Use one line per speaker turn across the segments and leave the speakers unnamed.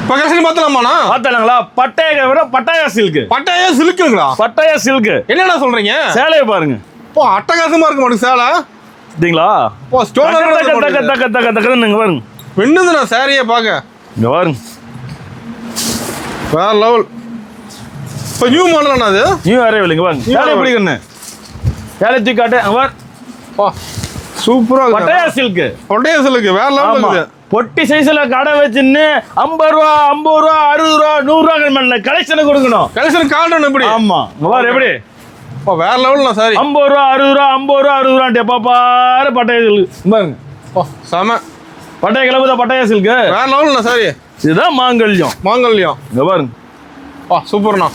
Collection பார்த்தலாமாண்ணா?
பார்த்தலாங்களா? Pattaya silk.
Pattaya சில்க்குங்களா?
Pattaya silk.
என்னண்ணா சொல்றீங்க?
சேலையை பாருங்க.
இப்போ அட்டகாசமா இருக்கு மாட்டுக்கு சேலை.
சரிங்களா?
இப்போ ஸ்டோன்
தக்க பாருங்க.
வெண்ணுதுண்ணா சாரியை பார்க்க.
இங்க பாருங்க.
வேற லெவல். இப்போ நியூ மாடலாண்ணா அது?
New arrival. இங்க பாருங்க. சேலை எப்படி இருக்குன்னு சேலை தூக்கி காட்டு. அங்க பாரு.
சூப்பரா இருக்கு.
பட்டாயா சில்க்.
பட்டாயா சில்க் வேற லெவல் இருக்குது.
பொட்டி சைஸ்ல கடை வச்சுன்னு 50 ரூபா 50 ரூபா 60 ரூபா 100 ரூபா கலெக்ஷனை கொடுக்கணும்.
கலெக்ஷன் காட்டணும் எப்படி?
ஆமா பாரு எப்படி
வேற லெவல்ல சாரி.
50 ரூபா 60 ரூபா 50 ரூபா 60 ரூபா எப்பா பாரு பட்டாயா சில்க் பாருங்க.
செம
பட்டாயா கிளம்புதா பட்டாயா சில்க்.
வேற லெவல்ல சாரி.
இதுதான் மாங்கல்யம்.
இங்க பாருங்க. சூப்பர்ண்ணா.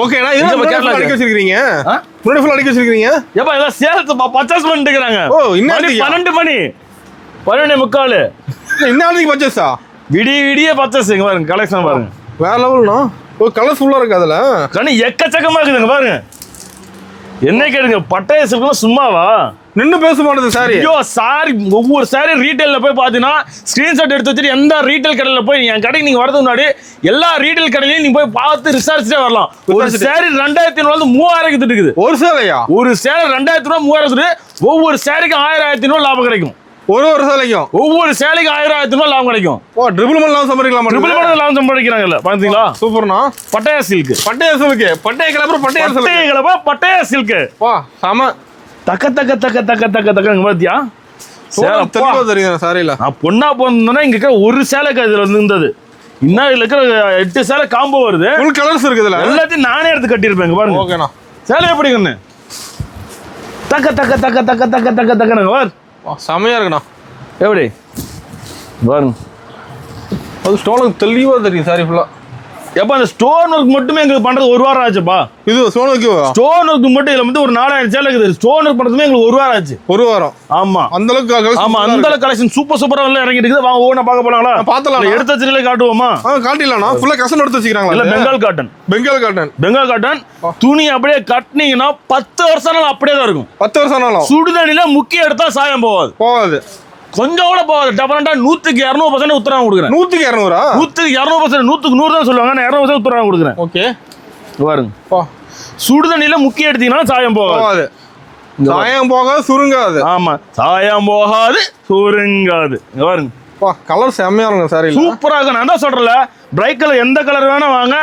ஓகேண்ணா. இது கேரளா அடிக்க வச்சிருக்கீங்க. முன்னாடி ஃபுல்லா அடிக்க வச்சிருக்கீங்க.
ஏப்பா இதெல்லாம் சேல்ஸ் பர்ச்சேஸ் பண்ணிட்டுக்கறாங்க.
ஓ இன்னும்
12 மணி 12:45
இன்னும் பர்ச்சேஸா?
விடிய பர்ச்சேஸ். இங்க பாருங்க கலெக்ஷன் பாருங்க.
வேற லெவல்ண்ணா. ஓ கலர்ஃபுல்லா இருக்கு அதுல.
கண்ணு எக்கச்சக்கமா இருக்குதுங்க பாருங்க. என்ன கேளுங்க பட்டாயா சில்க்லாம் சும்மாவா?
நின்னு பேச மாட்டேது சாரி.
ஐயோ சாரி ஒவ்வொரு சாரி ரீட்டைல்ல போய் பார்த்தீங்கன்னா ஸ்கிரீன்ஷாட் எடுத்து வச்சுட்டு எந்த ரீட்டைல் கடையில் போய் என் கடைக்கு நீங்கள் வரதுக்கு முன்னாடி எல்லா ரீட்டைல் கடையிலையும் நீங்கள் போய் பார்த்து ரிசர்ச்சே வரலாம். ஒரு சாரி 2500 3000 இருக்குது. ஒரு சேலையா? ஒரு சேலை 2000 3000. ஒவ்வொரு சேலைக்கும் 1000 லாபம் கிடைக்கும். ஒரு சேலைக்கும் ஒவ்வொரு சேலைக்கும் 1000 லாபம் கிடைக்கும். ஓ ட்ரிபிள் மணி சம்பாதிக்கலாம். ட்ரிபிள் மணி லாபம் சம்பாதிக்கிறாங்கல்ல பாத்தீங்களா? சூப்பர்ண்ணா. பட்டாயா சில்க். பட்டாயா கிளம்புற பட்டாயா சில்க். வா செம. தக்க தக்க தக்க தக்க தக்க தக்க பாத்தியா? சேலை தெளிவா தெரியுது சாரியில. பொண்ணா போனா இங்க இருக்கிற ஒரு சேலைக்கு இதுல இருந்தது. இன்னும் இதுல இருக்கிற 8 சேலை காம்போ வருது. ஃபுல் கலர்ஸ் இருக்குதுல. எல்லாத்தையும் நானே எடுத்து கட்டியிருப்பேன் பாருங்க. ஓகேண்ணா. சேலை எப்படி இருக்குன்னு தக்க தக்க தக்க தக்க தக்க தக்க தக்கனுங்க பாரு. செமையா இருக்குண்ணா. எப்படி பாருங்க. அது ஸ்டோனுக்கு தெளிவா தெரியும் சாரி ஃபுல்லா. எப்ப அந்த ஸ்டோன் ஒர்க் மட்டுமே எங்களுக்கு பண்றது 1 வாரம் ஆச்சுப்பா. இது ஸ்டோன் ஒர்க் மட்டும் இதுல வந்து ஒரு 4000 சேலை இருக்குது. ஸ்டோன் ஒர்க் பண்றதுமே எங்களுக்கு 1 வாரம் ஆச்சு. 1 வாரம். ஆமா அந்த அளவுக்கு. ஆமா அந்த அளவுக்கு கலெக்ஷன் சூப்பரா எல்லாம் இறங்கி இருக்குது. வாங்க ஒவ்வொண்ணா பார்க்க போலாங்களா? பார்த்தலாம். எடுத்து வச்சிருக்கே காட்டுவோமா? காட்டிடலாம்ண்ணா. ஃபுல்லா கசன் எடுத்து வச்சிருக்காங்க. இல்ல பெங்கால் காட்டன் துணி அப்படியே கட்டினீங்கன்னா 10 வருஷம் அப்படியே தான் இருக்கும். 10 வருஷம் சுடுதண்ணில முக்கிய எடுத்தா சாயம் போகாது. கொஞ்சம் கூட போகாது. டெஃபரெண்டா 100க்கு 200% உத்தரவாதம் கொடுக்குறேன். 100க்கு 200? 100க்கு 200%. 100க்கு 100 தான் சொல்லுவாங்க. நான் 200% உத்தரவாதம் கொடுக்குறேன். ஓகே பாருங்க. சுடுதண்ணில முக்கிய எடுத்தீங்கன்னா சாயம் போகாது. சாயம் போகாது சுருங்காது. ஆமா சாயம் போகாது சுருங்காது. பாருங்க கலர் செம்மையா இருக்கும் சாரி. சூப்பரா இருக்கு. நான் தான் சொல்றேன்ல பிரைட் கலர் எந்த கலர் வேணா வாங்க.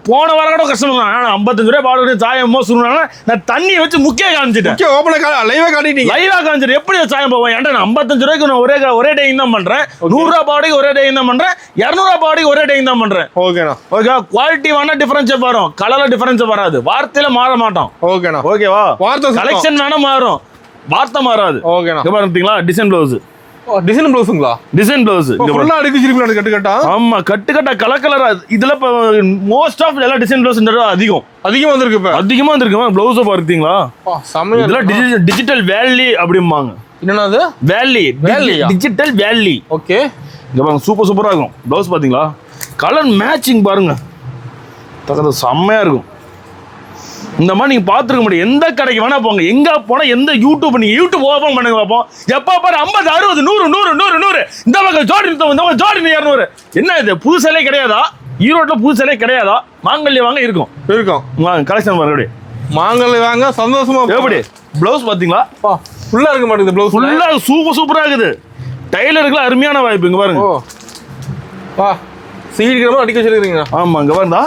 போன வாரம் கூட கஸ்டமர் தான் 55 ரூபாய் பாடு சாயமோ சுருங்க. நான் தண்ணி வச்சு முக்கிய காமிச்சிட்டேன். லைவா காமிச்சிட்டு எப்படி சாயம் போவேன்? ஏன்டா நான் 55 ரூபாய்க்கு நான் ஒரே டைம் தான் பண்றேன். 100 ரூபாய் பாடிக்கு ஒரே டைம் தான் பண்றேன். 200 ரூபாய் பாடிக்கு ஒரே டைம் தான் பண்றேன். ஓகேண்ணா. ஓகே குவாலிட்டி வேணா டிஃபரன்ஸ் வரும். கலர்ல டிஃபரன்ஸ் வராது. வார்த்தையில மாற மாட்டோம். ஓகேண்ணா. ஓகேவா? கலெக்ஷன் வேணா மாறும். வார்த்தை மாறாது. ஓகேண்ணா. பாத்தீங்களா டிசைன் பிளவுஸ். டிசைன் ப்ளவுஸ்ங்களா? டிசைன் ப்ளவுஸ் ஃபுல்லா அடிக்க வச்சிருக்கீங்க. கட்டு கட்டா. ஆமா கட்டு கட்டா கலர் கலரா. இதுல மோஸ்ட் ஆஃப் எல்லா டிசைன் ப்ளவுஸ் இந்த அதிகமா வந்திருக்கு. இப்ப அதிகமா வந்திருக்கு. ப்ளவுஸ் பாத்தீங்களா? செமையா. இதெல்லாம் டிஜிட்டல் வேலி அப்படிம்பாங்க. என்னன்னா அது? வேலி டிஜிட்டல் வேலி. ஓகே இங்க பாருங்க சூப்பரா இருக்கும். ப்ளவுஸ் பாத்தீங்களா? கலர் மேட்சிங் பாருங்க. தக்கது செம்மையா இருக்கும். இந்த மாதிரி நீங்க பாத்துருக்க முடியும். எந்த கடைக்கு வேணா போங்க. எங்க போனா எந்த யூடியூப் நீங்க யூடியூப் ஓபன் பண்ணுங்க பாப்போம். எப்ப பாரு 50 60 100 இந்த பக்கம் ஜோடி 200. என்ன இது புது சேலை கிடையாதா? ஈரோட்ல புது சேலை கிடையாதா? மாங்கல்யம் வாங்க இருக்கும். கலெக்ஷன் பாருங்க. அப்படியே மாங்கல்யம் வாங்க சந்தோஷமா. எப்படி ப்ளவுஸ் பாத்தீங்களா? ஃபுல்லா இருக்க மாட்டேங்குது. ப்ளவுஸ் ஃபுல்லா சூப்பரா இருக்குது. டைலருக்கு அருமையான வாய்ப்பு. இங்க பாருங்க. சீக்கிரமா அடிக்க வச்சிருக்கீங்க. ஆமா இங்க பாருங்க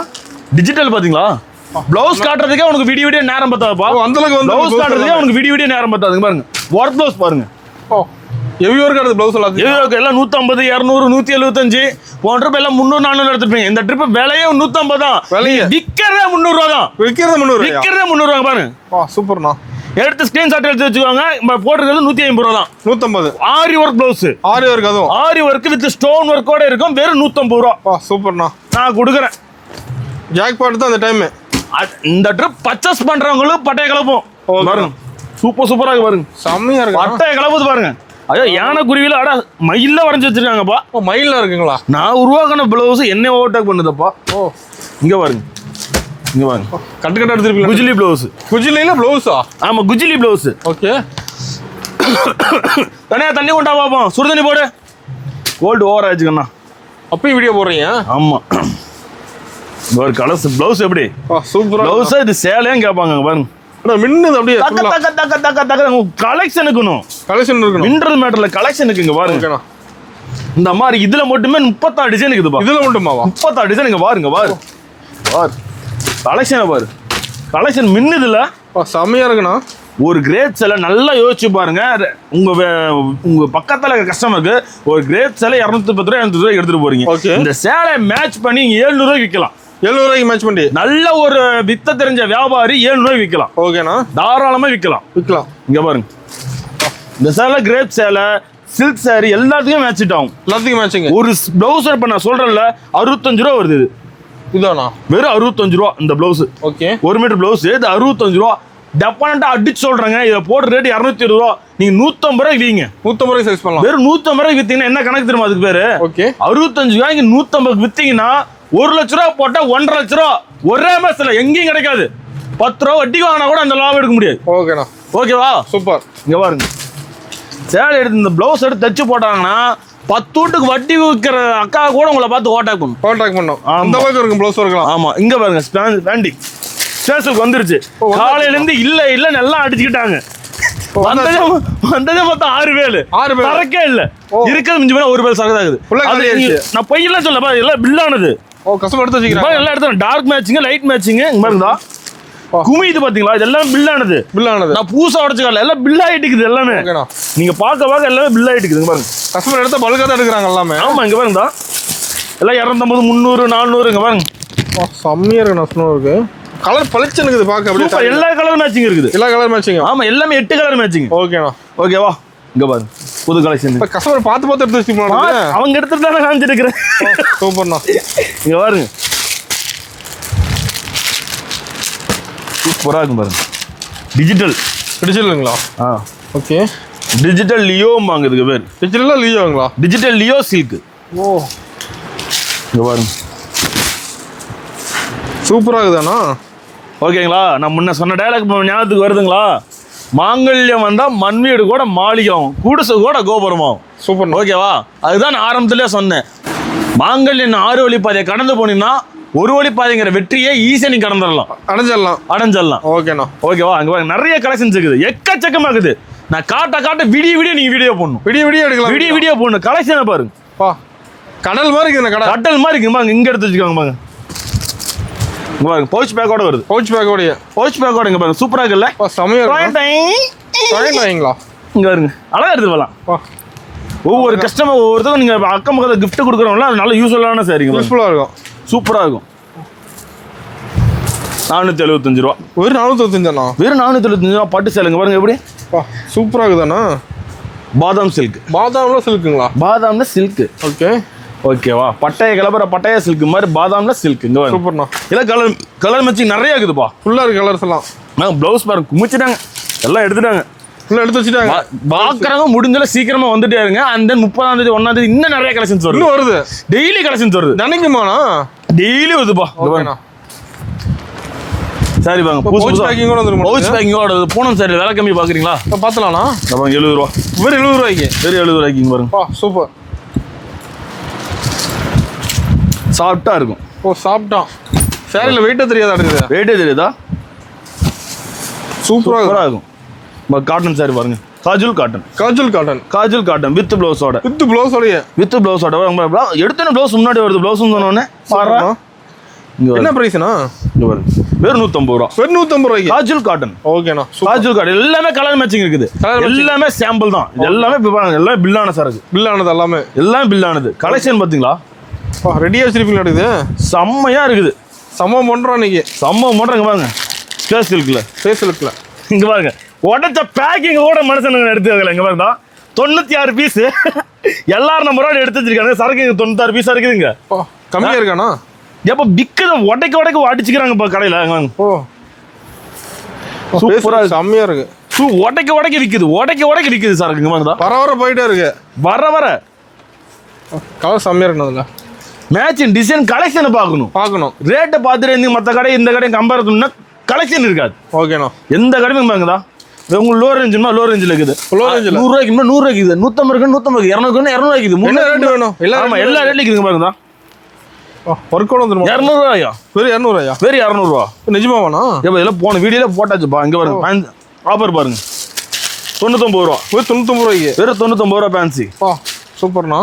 டிஜிட்டல் பாத்தீங்களா? ப்ளவுஸ் காட்டுறதுக்கே உனக்கு விடிய நேரம் பத்தாதுப்பா. அந்த அளவுக்கு வந்து ப்ளவுஸ் காட்டுறதுக்கே உனக்கு விடிய நேரம் பத்தாதுங்க. பாருங்க ஒர்க் ப்ளவுஸ் பாருங்க. ஹெவி ஒர்க் ஆடுது ப்ளவுஸ் எல்லாம். ஹெவி ஒர்க் எல்லாம் 150 200 175 போன ட்ரிப் எல்லாம் 300 400 எடுத்துப்பீங்க. இந்த ட்ரிப் விலையே 150 தான். விக்கிறதே 300 ரூபா தான். விக்கிறதே 300 ரூபா பாருங்க. சூப்பர்ண்ணா. எடுத்து ஸ்கிரீன்ஷாட் எடுத்து வச்சுக்கோங்க. போட்டுருக்கிறது 150 ரூபா தான். 150 ஆரி ஒர்க் ப்ளவுஸ். ஆரி ஒர்க் அதுவும் ஆரி ஒர்க் வித் ஸ்டோன் ஒர்க்கோட இருக்கும். வெறும் 150 ரூபா. சூப்பர்ண்ணா. நான் கொடுக்குறேன். ஜாக் பாட்டு தான் அந்த டைம். இந்த ட்ரிப் பர்ச்சேஸ் பண்றவங்களுக்கு பட்டைய கலப்போம் பாருங்க. சூப்பரா இருக்கு பாருங்க. செம்மையா இருக்கு. பட்டைய கலப்புது பாருங்க. ஐயோ யானை குருவில அட மயில்ல வரைஞ்சு வச்சிருக்காங்கப்பா. மயில்ல இருக்குங்களா? நான் உருவாக்கின பிளவுஸ் என்ன ஓவர்டேக் பண்ணுதப்பா. இங்க பாருங்க. கட்டு கட்ட எடுத்துருப்பீங்க. குஜிலி பிளவுஸ். குஜிலில பிளவுஸா? ஆமா குஜிலி பிளவுஸ். ஓகே தனியா தண்ணி கொண்டா பாப்போம். சுடுதண்ணி போடு. கோல்டு ஓவர் ஆயிடுச்சுக்கண்ணா.
அப்பயும் வீடியோ போடுறீங்க?
ஆமா. ஒரு கலர்ஸ் ப்ளவுஸ் எப்படி
சூப்பரா
ப்ளவுஸ் இது சேலையும் கேட்பாங்க பாருங்க.
மின்னுது அப்படியே
கலெக்ஷன் இருக்கணும்.
கலெக்ஷன் இருக்கணும்.
மினரல் மேட்டர்ல கலெக்ஷன் இருக்குங்க பாருங்க. இந்த மாதிரி இதுல மட்டுமே 36 டிசைன் இருக்குதுப்பா. இதுல மட்டுமாவா? 36 டிசைன் இங்க பாருங்க. பாரு கலெக்ஷனை பாரு. கலெக்ஷன் மின்னுதுல
செம்மையா இருக்குண்ணா.
ஒரு கிரேட் சேலை நல்லா யோசிச்சு பாருங்க. உங்க பக்கத்துல கஸ்டமருக்கு ஒரு கிரேட் சேலை 210 ரூபாய் 200 ரூபாய் எடுத்துட்டு போறீங்க. இந்த சேலை மேட்ச் பண்ணி 700 ரூபாய்க்கு விற்கலாம். 700 ரூபாய்க்கு மேட்ச் பண்ணி நல்ல ஒரு வித்த தெரிஞ்ச வியாபாரி 700 ரூபாய்க்கு விற்கலாம். ஓகேண்ணா, தாராளமா விற்கலாம். இங்க பாருங்க, இந்த சேலை கிரேப் சேலை, சில்க் சாரி எல்லாத்துக்கும் மேட்ச் ஆகும். எல்லாத்துக்கும் மேட்சிங். ஒரு பிளவுஸ் இப்ப நான் சொல்றேன்ல 65 ரூபா வருது. இதானா வெறும் 65 ரூபா இந்த பிளவுஸ். ஓகே, 1 மீட்டர் பிளவுஸ் இது 65 ரூபா. டெஃபினட்டா அடிச்சு சொல்றாங்க. இதை போடுற ரேட் 220 ரூபா. நீங்க 150 ரூபாய்க்கு வீங்க. 150 ரூபாய்க்கு சேல்ஸ் பண்ணலாம். வெறும் 150 ரூபாய்க்கு வித்தீங்கன்னா என்ன கணக்கு தெரியுமா அதுக்கு பேரு? ஓகே, 65 ரூபாய்க்கு 150 வித்தீங்கன்னா 1 லட்ச ரூபா போட்டா 1.5 லட்ச ரூபா ஒரே மாசத்துல எங்கேயும் கிடைக்காது. 10 ரூபா வட்டிக்கு வாங்கினா கூட அந்த லாபம் எடுக்க முடியாது. ஓகேண்ணா, ஓகேவா? சூப்பர். இங்க பாருங்க, சேலை எடுத்து இந்த பிளவுஸ் எடுத்து தச்சு போட்டாங்கன்னா 10 வீட்டுக்கு வட்டி விற்கிற அக்கா கூட உங்களை பார்த்து ஓட்டாக் பண்ணும். அந்த அளவுக்கு இருக்கும் பிளவுஸ் இருக்கலாம். ஆமா, இங்க பாருங்க பேண்டி ஸ்பேஷலுக்கு வந்துருச்சு. காலையில இருந்து இல்ல எல்லாம் அடிச்சுக்கிட்டாங்க. வந்ததே மொத்தம் 6 பேல். சரக்கே இல்ல, இருக்கிறது மிஞ்சி போனா 1 பேல் சரக்கு தான் இருக்குது. நான் பொய்யெல்லாம் சொல்ல, எல்லாம் பில்லானது. கஷ்டமா எடுத்து வச்சுக்கிறேன். எல்லாம் எடுத்து டார்க் மேட்சிங், லைட் மேட்சிங். இங்க பாருங்க, குமி இது பாத்தீங்களா, இதெல்லாம் பில்லானது. நான் பூசா உடச்சுக்கல, எல்லாம் பில் ஆயிட்டு இருக்குது எல்லாமே. நீங்க பார்க்க எல்லாமே பில் ஆயிட்டு இருக்குது. பாருங்க, கஸ்டமர் எடுத்தா பல்கா தான் எடுக்கிறாங்க எல்லாமே. ஆமா, இங்க பாருங்க எல்லாம் 250, 300, 400. இங்க பாருங்க, செம்மையா இருக்கு. இருக்கு கலர் பளிச்சுன்னு இருக்குது பார்க்க. அப்படியே எல்லா கலர் மேட்சிங் இருக்குது. எல்லா கலர் மேட்சிங். ஆமா, எல்லாமே 8 கலர் மேட்சிங். ஓகேண்ணா, ஓகேவா? இங்க பாருங்க, புது கலெக்ஷன். கஸ்டமர் பார்த்து எடுத்து வச்சுக்கோங்க. அவங்க எடுத்துட்டு தான் காமிச்சிட்டு இருக்கிறேன். சூப்பர்ண்ணா. இங்க பாருங்க, சூப்பரா இருக்கும் பாருங்க. டிஜிட்டலுங்களா? ஓகே, டிஜிட்டல் லியோம்பாங்க இதுக்கு பேர். டிஜிட்டலா லியோங்களா? Digital Leo silk. ஓ, இங்க பாருங்க, சூப்பரா இருக்குதாண்ணா. ஓகேங்களா? நான் முன்ன சொன்ன டயலாக் ஞாபகத்துக்கு வருதுங்களா? மாங்கல்யம் வந்தா மண்வீடு கூட மாளிகம், கூடுசு கூட கோபுரமாகும். சூப்பர். ஓகேவா? அதுதான் நான் ஆரம்பத்திலே சொன்னேன். மாங்கல்யம் 6 வழி பாதையை கடந்து போனீங்கன்னா 1 வழி பாதைங்கிற வெற்றியை ஈஸியா நீ கடந்துடலாம், அடைஞ்சிடலாம். ஓகேண்ணா, ஓகேவா? அங்க பாருங்க, நிறைய கலெக்ஷன்ஸ் இருக்குது, எக்கச்சக்கமா இருக்குது. நான் காட்ட விடிய நீங்க வீடியோ போடணும். விடிய எடுக்கலாம். வீடியோ போடணும். கலெக்ஷனை பாருங்க, கடல் மாதிரி இருக்குது. கடல் மாதிரி இருக்கு பாருங்க. இங்க எடுத்து வச்சுக்கோங்க பாருங்க. இங்க பாருங்க, பவுச் பேக்கோட வருது. பவுச் பேக்கோட இங்க பாருங்க, சூப்பரா இருக்குல்ல? சமயம் இங்க பாருங்க, அழகா எடுத்து போலாம். ஒவ்வொரு கஸ்டமர் ஒவ்வொருத்தரும் நீங்க அக்கம் பக்கத்துல கிஃப்ட் கொடுக்குறவங்களா அது நல்ல யூஸ்ஃபுல்லான சாரிங்க. யூஸ்ஃபுல்லா இருக்கும், சூப்பரா இருக்கும். 475 ரூபா. வெறும் 475. வெறும் 475 ரூபா பட்டு சேலைங்க பாருங்க, எப்படி சூப்பரா இருக்குதாண்ணா. பாதாம் சில்க். பாதாம்ல சில்க்குங்களா? பாதாம்ல சில்க். ஓகே, ஓகேவா? பட்டைய கிளப்புற பட்டைய சில்க் மாதிரி பாதாம்ல சில்க். இங்க சூப்பர்ண்ணா. இல்லை கலர் மேட்சிங் நிறைய இருக்குதுப்பா. ஃபுல்லா இருக்கு கலர்ஸ் எல்லாம். ப்ளவுஸ் பாருங்க, குமிச்சிட்டாங்க, எல்லாம் எடுத்துட்டாங்க, ஃபுல்லா எடுத்து வச்சுட்டாங்க. பாக்குறவங்க முடிஞ்சல சீக்கிரமா வந்துட்டே இருங்க. அண்ட் தென் 30ஆம் தேதி 1ஆம் தேதி இன்னும் நிறைய கலெக்ஷன்ஸ் வருது. டெய்லி கலெக்ஷன்ஸ் வருது. நினைக்குமாண்ணா? டெய்லி வருதுப்பா. சரி பாருங்க, பவுச் பேக்கிங்கோட வந்துரும். பவுச் பேக்கிங்கோட பூனம் சாரி விலை கம்மி பாக்குறீங்களா? பார்த்தலாம்ண்ணா. 70 ரூபா. வெறும் 70 ரூபாய்க்கு. வெறும் 70 ரூபாய்க்கு பாருங்க. சூப்பர், சாஃப்டா இருக்கும். ஓ, சாஃப்டா. சாரில வெயிட்டே தெரியாதா? இருக்குது, வெயிட்டே தெரியாதா? சூப்பரா இருக்கும். காட்டன் சாரி பாருங்க, காஜுல் காட்டன் வித் பிளவுஸோட. எடுத்தன பிளவுஸ் முன்னாடி வருது. பிளவுஸ் சொன்னோடனே பாருங்க. என்ன பிரைஸ்னா? இங்க பாருங்க, வெறும் 150 ரூபா. வெறும் 150 ரூபாய்க்கு காஜுல் காட்டன். ஓகேண்ணா, காஜுல் காட்டன் எல்லாமே கலர் மேட்சிங் இருக்குது. எல்லாமே சாம்பிள் தான். எல்லாமே எல்லாம் பில்லான சரக்கு. பில்லானது எல்லாம் பில்லானது. கலெக்ஷன் பாத்தீங்களா? ரெடியா வச்சிருப்பீங்களா? இருக்குது செம்மையா இருக்குது. சம்பவம் பண்றோம் இன்னைக்கு. சம்பவம் பண்றோங்க பாருங்க. ஸ்பேஸ் சில்க்ல இங்க பாருங்க, உடச்ச பேக்கிங் கூட மனுஷனுங்க எடுத்து வைக்கல. இங்க பாருங்க, 96 பீஸ் எல்லாரும் நம்பரோட எடுத்து வச்சிருக்காங்க. சரக்கு 96 பீஸா இருக்குதுங்க. கம்மியா இருக்கானா? எப்ப விக்குது உடைக்க அடிச்சுக்கிறாங்க கடையில. ஓ, சூப்பரா செம்மையா இருக்கு. உடைக்க விக்குது சரக்கு. இங்க பாருங்க, வர போயிட்டே இருக்கு. வர கலர் செம்மையா இருக்கு. அதுல மேட்சிங் டிசைன் கலெக்ஷனை பார்க்கணும். ரேட்டை பார்த்துட்டு மற்ற கடை இந்த கடையை கம்பேர் பண்ணா கலெக்ஷன் இருக்காது. ஓகேண்ணா, எந்த கடையும் பாருங்கதா. உங்களுக்கு லோ ரேஞ்சுமா லோ ரேஞ்சில் இருக்குது. 100 ரூபாய்க்கு 100 ரூபாய்க்கு 150 இருக்கு, 150 200 200 ரூபாய்க்கு 300 ரேட் வேணும். எல்லா ரேட்லையும் இருக்குங்க பாருங்கதா.
ஒர்க் கூட வந்துருமா?
200 ரூபாயா?
வெறும் 200 ரூபாயா?
வெறும் 200 ரூபா.
நிஜமாவாண்ணா?
இப்போ இதெல்லாம் போன வீடியோல போட்டாச்சுப்பா. இங்க பாருங்க ஆஃபர் பாருங்க 99 ரூபா.
வெறும் 99 ரூபாய்க்கு.
வெறும் 99 ரூபா ஃபேன்சி.
சூப்பர்ண்ணா.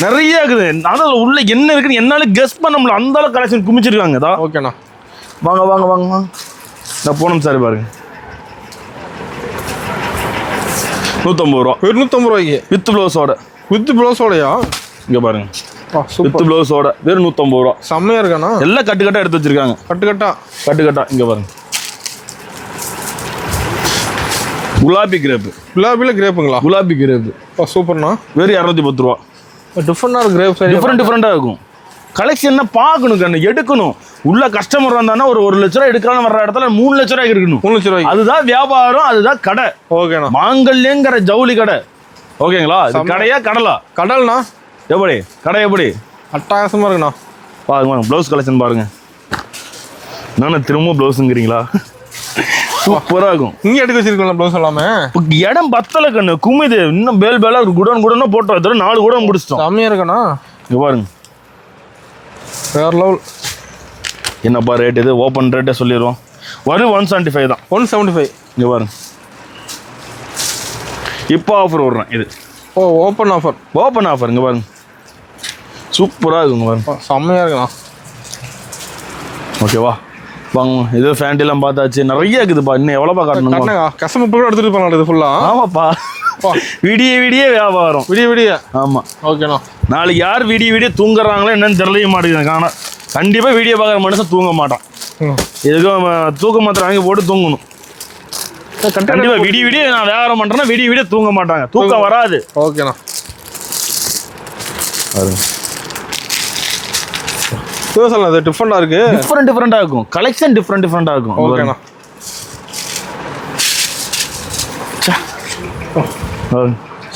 நிறைய இருக்குது. அதில் உள்ள என்ன இருக்குன்னு என்னால கெஸ் பண்ண முடியல. அந்த அளவுக்கு கலெக்ஷன் குமிச்சிருக்காங்க. தான்
ஓகேண்ணா.
வாங்க வாங்க வாங்க வாங்க. நான் போனோம் சார் பாருங்க 150 ரூபா.
வெறும் 150 ரூபாய்க்கு
வித் ப்ளவுஸோட.
வித் ப்ளவுஸோடயா?
இங்க பாருங்க வித்
சூப்பர்.
ப்ளவுஸோட வெறும் 150 ரூபா.
செம்மையா இருக்காண்ணா.
எல்லாம் கட்டு கட்டா எடுத்து வச்சிருக்காங்க. கட்டு கட்டா. இங்க பாருங்க குலாபி கிரேப்.
குலாபில கிரேப்புங்களா?
குலாபி கிரேப்.
சூப்பர்ண்ணா.
வெறும் 210 ரூபா.
டிஃப்ரெண்டான கிரேப்.
டிஃப்ரெண்டா இருக்கும். கலெக்ஷன் பார்க்கணும் கண்ணு, எடுக்கணும். உள்ள கஸ்டமர் வந்தானா ஒரு 1 லட்ச ரூபாய் எடுக்கலாம்னு வர்ற இடத்துல 3 லட்ச ரூபாய்க்கு இருக்கணும்.
3 லட்ச ரூபாய்.
அதுதான் வியாபாரம், அதுதான் கடை.
ஓகேண்ணா.
மாங்கல்யங்கிற ஜவுளி கடை. ஓகேங்களா? கடையா கடலா?
கடல்ண்ணா.
எப்படி கடை? எப்படி
அட்டகாசமா இருக்குண்ணா.
பாருங்க ப்ளவுஸ் கலெக்ஷன் பாருங்க. நான் திரும்ப ப்ளவுஸுங்கிறீங்களா? சூப்பரா இருக்கும்.
இங்கே எடுக்க வச்சிருக்கோம் ப்ளவுஸ் எல்லாமே.
இடம் பத்தல கண்ணு, குமிது. இன்னும் பேலா குடோன் போட்டோம். 4 குடோன் முடிச்சிட்டோம்.
செம்மையா இருக்கண்ணா.
இங்க பாருங்க
வேற லெவல்.
என்னப்பா ரேட்? இது ஓப்பன் ரேட்டே சொல்லிடுவோம். வரும் 175 தான்.
175.
இங்க பாருங்க இப்போ ஆஃபர் விடுறேன். இது
ஓப்பன் ஆஃபர்.
Open offer. இங்க பாருங்க சூப்பரா இருக்குங்க பாருங்க.
செம்மையா இருக்குண்ணா.
ஓகேவா? வாங்க. இது ஃபேண்டெல்லாம் பார்த்தாச்சு. நிறைய இருக்குதுப்பா. இன்னும் எவ்வளோப்பா காட்டணும்?
கஸ்டமர் கூட எடுத்துட்டு போனாங்க இது ஃபுல்லா.
ஆமாப்பா. விடிய விடிய வியாபாரம்.
விடிய.
ஆமா.
ஓகேண்ணா.
நாளைக்கு யார் விடிய தூங்குறாங்களோ என்னன்னு தெரியவே மாட்டேங்குது. ஆனால் கண்டிப்பா வீடியோ பார்க்குற மனுஷன் தூங்க மாட்டான். எதுக்கும் தூக்க மாத்திரம் வாங்கி போட்டு தூங்கணும். கண்டிப்பா விடிய நான் வியாபாரம் பண்றேன்னா விடிய தூங்க மாட்டாங்க. தூக்கம் வராது.
ஓகேண்ணா. அது டிஃபரெண்டா இருக்கு.
டிஃபரெண்டா இருக்கும். கலெக்ஷன் டிஃபரெண்டா இருக்கும்.
ஓகேண்ணா.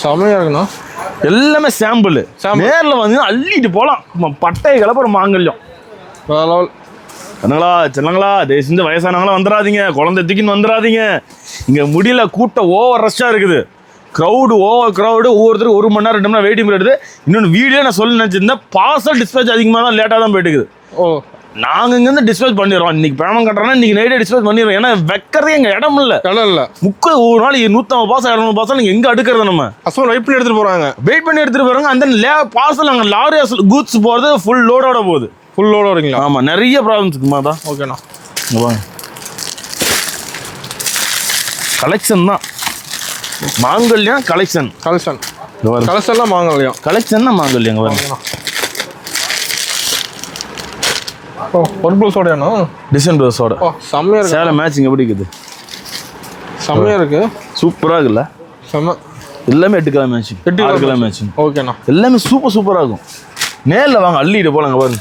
செம்மையா இருக்குண்ணா.
எல்லாமே சாம்பிள். நேர்ல வந்து அள்ளிட்டு போலாம். பட்டை கலப்புற மாங்கல்யம். என்னங்களா சின்னங்களா தயவு செஞ்சு வயசானவங்களாம் வந்துடாதீங்க. குழந்தை தூக்கின்னு வந்துடாதீங்க. இங்க முடியல. கூட்டம் ஓவர் ரஷ்ஷா இருக்குது. Over crowd. ஒவ்வொருத்தருக்கு 1 மணி நேரம் 2 மணி நேரம் வெயிட்டிங் பீரியட். இன்னொன்று வீடியோ நான் சொல்லி நினச்சிருந்தேன். பார்சல் டிஸ்பேச் அதிகமாக தான் லேட்டாக தான் போயிட்டு இருக்குது. நாங்கள் இங்கேருந்து டிஸ்பேச் பண்ணிடுறோம். இன்னைக்கு பேமெண்ட் கட்டுறோன்னா இன்னைக்கு நைட்டே டிஸ்பேச் பண்ணிடுறோம். ஏன்னா வைக்கிறதே எங்கள் இடம் இல்லை. ஒரு நாள் 150 பார்சல் 200 பார்சல் நீங்கள் எங்கே அடுக்கிறது? நம்ம
கஸ்டமர் வெயிட் பண்ணி எடுத்துகிட்டு போகிறாங்க.
அந்த பார்சல் அங்கே லாரி கூட்ஸ் போகிறது ஃபுல் லோடோட போகுது.
ஃபுல் லோட வரீங்களா?
ஆமாம். நிறைய ப்ராப்ளம்ஸ் இருக்குமா தான்.
ஓகேண்ணா.
வாங்க. கலெக்ஷன் தான் மாங்கல்யம்.
கலெக்ஷன்லாம் மாங்கல்யம்.
கலெக்ஷன் தான் மாங்கல்யம்.
ஒரு ப்ளவுஸோடயாண்ணா? டிசைன்
ப்ளவுஸோட.
செம்மையா இருக்கு.
சேலை மேட்சிங் எப்படி இருக்குது?
செம்மையா இருக்கு.
சூப்பரா இருக்குல்ல?
செம்ம.
எல்லாமே 8 கலர் மேட்சிங். 8 colour matching.
ஓகேண்ணா.
எல்லாமே சூப்பரா இருக்கும். நேரில் வாங்க அள்ளிட்டு போலாங்க. பாருங்க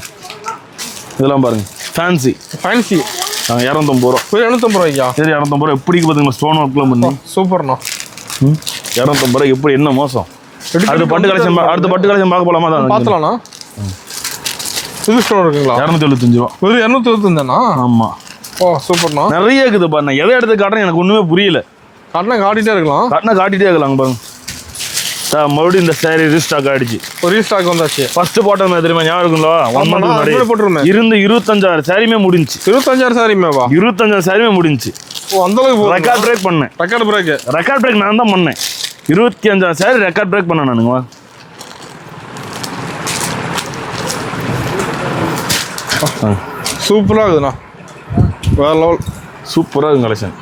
இதெல்லாம் பாருங்க. ஃபேன்சி 250 ரூபா. 250 ரூபாய்க்கா? சரி 250 ரூபா. எப்படி பார்த்தீங்களா? ஸ்டோன் ஒர்க்லாம் பண்ணி சூப்பர்ண்ணா. 250 ரூபாய் எப்படி? என்ன மோசம்? அடுத்த பட்டு கலெக்ஷன் பார்க்க போலாமா? தான் பார்த்தலாம்ண்ணா. இது ஸ்டோன் இருக்குங்களா? 275 ரூபா. ஒரு 275 தானா? ஆமா. சூப்பர்ண்ணா. நிறைய இருக்குது பாருங்க. எதை எடுத்து காட்டுறேன் எனக்கு ஒண்ணுமே புரியல. காட்டிட்டே இருக்கலாம் பாருங்க. மறுபடியும் இந்த சாரி ரீஸ்டாக் ஆயிடுச்சு. ஒரு ரீஸ்டாக் வந்தாச்சு. ஃபர்ஸ்ட் போட்டோம் தெரியுமா? ஞாபகம் இருக்குங்களா? 1 மந்த் முன்னாடி போட்டுருமே. இருந்து 25,000 சாரியுமே முடிஞ்சு. 25,000 சாரிமேவா? 25,000 சாரிமே முடிஞ்சு. அந்த அளவுக்கு ரெக்கார்ட் பிரேக் பண்ணேன். ரெக்கார்ட் பிரேக் நான் தான் பண்ணேன். 25,000 சாரி ரெக்கார்ட் பிரேக் பண்ணேன் நானுங்க. சூப்பரா இருக்குதுண்ணா. வேற லெவல். சூப்பரா இருக்கு கலெக்ஷன்.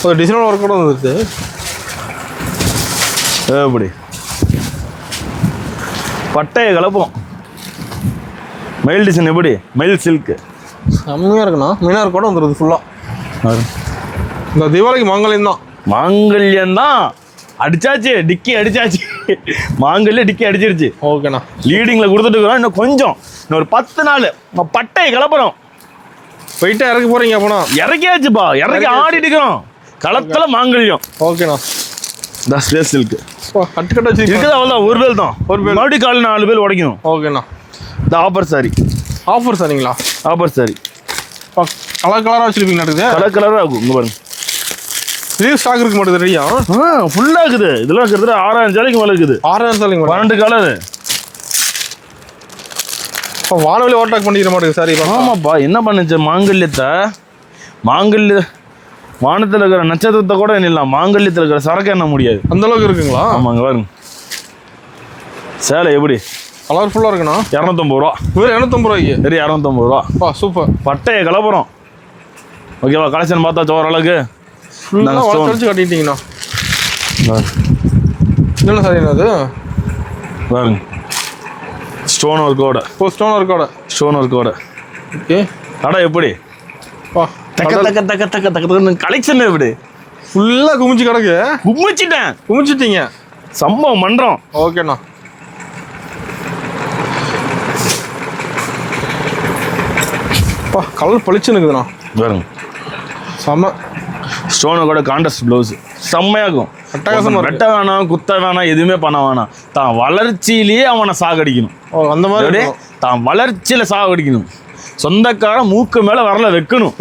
ஒரு டிசைன் ஒர்க் கூட வந்துருச்சு. எப்படி பட்டையை கலப்போம். மயில் டிசைன் எப்படி? மயில் சில்க் செம்மையாக இருக்குண்ணா. மீனார் கூட வந்துடுது ஃபுல்லாக. இந்த தீபாவளிக்கு மாங்கல்யம் தான் அடிச்சாச்சு. டிக்கி அடிச்சாச்சு. மாங்கல்யம் டிக்கி அடிச்சிருச்சு. ஓகேண்ணா. லீடிங்கில் கொடுத்துட்டு இருக்கிறோம். இன்னும் கொஞ்சம் இன்னொரு 10 நாள் பட்டையை கலப்புறோம். போயிட்டா இறக்க போறீங்க? அப்போனா இறக்கியாச்சுப்பா. இறக்கி ஆடிட்டு இருக்கிறோம். களத்துல மாங்கல்யம். ஓகேண்ணா. இந்த ஸ்பேஸ் சில்க் கட்டு வச்சு இருக்குது. அவ்வளோதான். ஒரு பேல் தான். ஒரு பேல் மறுபடியும் காலையில் 4 பேல் உடைக்கணும். ஓகேண்ணா. இந்த ஆஃபர் சாரிங்களா? ஆஃபர் சாரி கலர் கலராக வச்சுருப்பீங்களா? கலராக இருக்கும். இங்கே பாருங்க.
இது ஸ்டாக் இருக்க மாட்டேது ரெடியா?
ஃபுல்லா இருக்குது. இதெல்லாம் கிட்டத்தட்ட 6000 ஜாலிக்கு மேல இருக்குது.
6000 ஜாலிக்கு மேல
12 கலர்.
வானவெளி ஓவர்டேக் பண்ணிக்கிற மாட்டேங்குது சாரி.
ஆமாப்பா, என்ன பண்ணுச்சு மாங்கல்யத்தை, வானத்தில் இருக்கிற நட்சத்திரத்தை கூட என்ன மாங்கல்யத்தில் இருக்கிற சரக்கு என்ன முடியாது,
அந்த அளவுக்கு இருக்குங்களா?
ஆமாங்க. பாருங்க சேலை எப்படி
கலர்ஃபுல்லாக இருக்குண்ணா.
250 ரூபா.
வெறும் 250 ரூபாய்க்கு.
சரி 250 ரூபா.
சூப்பர்.
பட்டையை கலப்புறோம். ஓகேவா? கலெக்ஷன் பார்த்தா ஓரளவுக்கு
வளர்ச்சி காட்டிட்டீங்கண்ணா. என்ன சார் அது?
பாருங்க ஸ்டோன் ஒர்க்கோட.
ஸ்டோன் ஒர்க்கோட.
ஸ்டோன் ஒர்க்கோட.
ஓகே.
கடை எப்படி தக்க தக்க தக்க தக்க தக்க கலெக்ஷன் எப்படி
ஃபுல்லாக குமிச்சு கிடக்கு. குமிச்சிட்டீங்க.
சம்பவம் பண்றோம்.
ஓகேண்ணா. கலர் பளிச்சுன்னு இருக்குதுண்ணா.
பாருங்க
செம்ம.
ஸ்டோனை கூட கான்ட்ராஸ்ட் ப்ளவுஸ் செம்மையாகும். வெட்ட வேணாம், குத்த வேணாம், எதுவுமே பண்ண வேணாம். தான் வளர்ச்சியிலேயே அவனை சாகடிக்கணும்.
அந்த மாதிரி
தான் வளர்ச்சியில சாகடிக்கணும். சொந்தக்காரன் மூக்கு மேல வரல வைக்கணும்.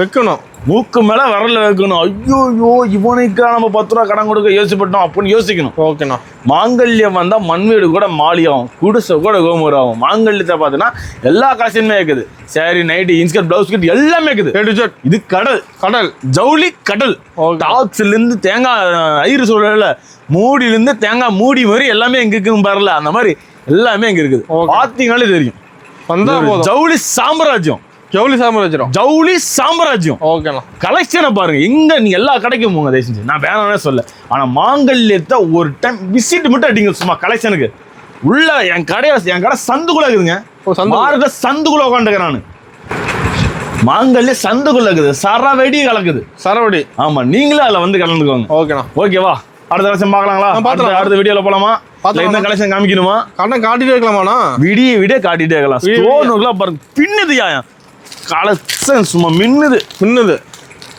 மூக்கு மேல வரல வைக்கணும். ஐயோ இவனுக்கா நம்ம 10 ரூபா கடன் கொடுக்க யோசிப்பட்டோம் அப்படின்னு யோசிக்கணும்.
ஓகேண்ணா.
மாங்கல்யம் வந்தா மண் வீடு கூட மாலியாகும், குடிசை கூட கோமுறாகும். மாங்கல்யத்தை பார்த்தீங்கன்னா எல்லா கலெக்ஷனுமே இருக்குது. Sari, nighty, inskirt, blouse cut எல்லாமே இருக்குது. இது கடல் ஜவுளி கடல். டாக்ஸ்ல இருந்து தேங்காய் ஐயர் சொல்லல, மூடில இருந்து தேங்காய் மூடி மாதிரி எல்லாமே எங்க இருக்குன்னு பாருல, அந்த மாதிரி எல்லாமே இங்க இருக்குது. பாத்தீங்கன்னாலே தெரியும். ஜவுளி சாம்ராஜ்யம்.
ஓகேண்ணா.
கலெக்ஷனை பாருங்க. எங்க நீங்க எல்லா கடைக்கும் போங்க தயவு செஞ்சு, நான் வேணாமே சொல்ல. ஆனா மாங்கல்யத்தை ஒரு டைம் விசிட் மட்டும் அடிங்க சும்மா கலெக்ஷனுக்கு. உள்ள என் கடை சந்துக்குள்ள இருக்குதுங்க. சந்துக்குள்ள உட்காந்துக்கிறேன் நான். மாங்கல்ய சந்துக்குள்ள இருக்குது. சரவெடி கலக்குது. சரவெடி. ஆமா, நீங்களும் அதுல வந்து கலந்துக்கோங்க.
ஓகேண்ணா.
ஓகேவா? அடுத்த கலெக்ஷன் பார்க்கலாங்களா? அடுத்த வீடியோல போலாமா? இந்த கலெக்ஷன் காமிக்கணுமா?
காட்டிட்டே இருக்கலாமாண்ணா?
விடிய காட்டிட்டே இருக்கலாம். ஸ்டோன் பாருங்க பின்னுது. கலெக்ஷன் சும்மா மின்னுது.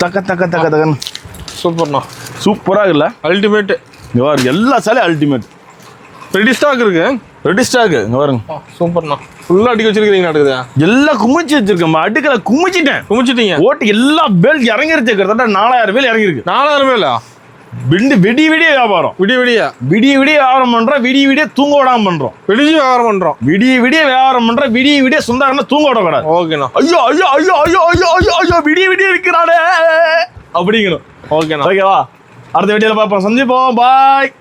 தக்க தக்க தக்க தக்கன்னு
சூப்பர்ண்ணா.
சூப்பரா இல்ல? அல்டிமேட். இங்க பாருங்க எல்லா சாலையும் அல்டிமேட்.
ரெடி ஸ்டாக் இருக்கு. இங்க
பாருங்க.
சூப்பர்ண்ணா. ஃபுல்லா அடிக்க வச்சிருக்கீங்க.
எல்லாம் குமிச்சு வச்சிருக்கேன். அடுக்கல குமிச்சிட்டீங்க. ஓட்டு எல்லா பேல் இறங்கிருச்சு. கிட்டத்தட்ட 4000 பேல் இறங்கிருக்கு.
4000 பேலா?
விடிய வியாபாரம். விடிய வியாபாரம் பண்றோம். விடிய தூங்க விடாம பண்றோம். விடிய வியாபாரம் பண்றோம். விடிய சொந்தக்காரன தூங்க விடக்கூடாது.
ஓகேண்ணா.
ஐயோ விடிய இருக்கிறானே அப்படிங்கணும். ஓகேவா? அடுத்த வீடியோல பார்ப்போம். சந்திப்போம். பாய்.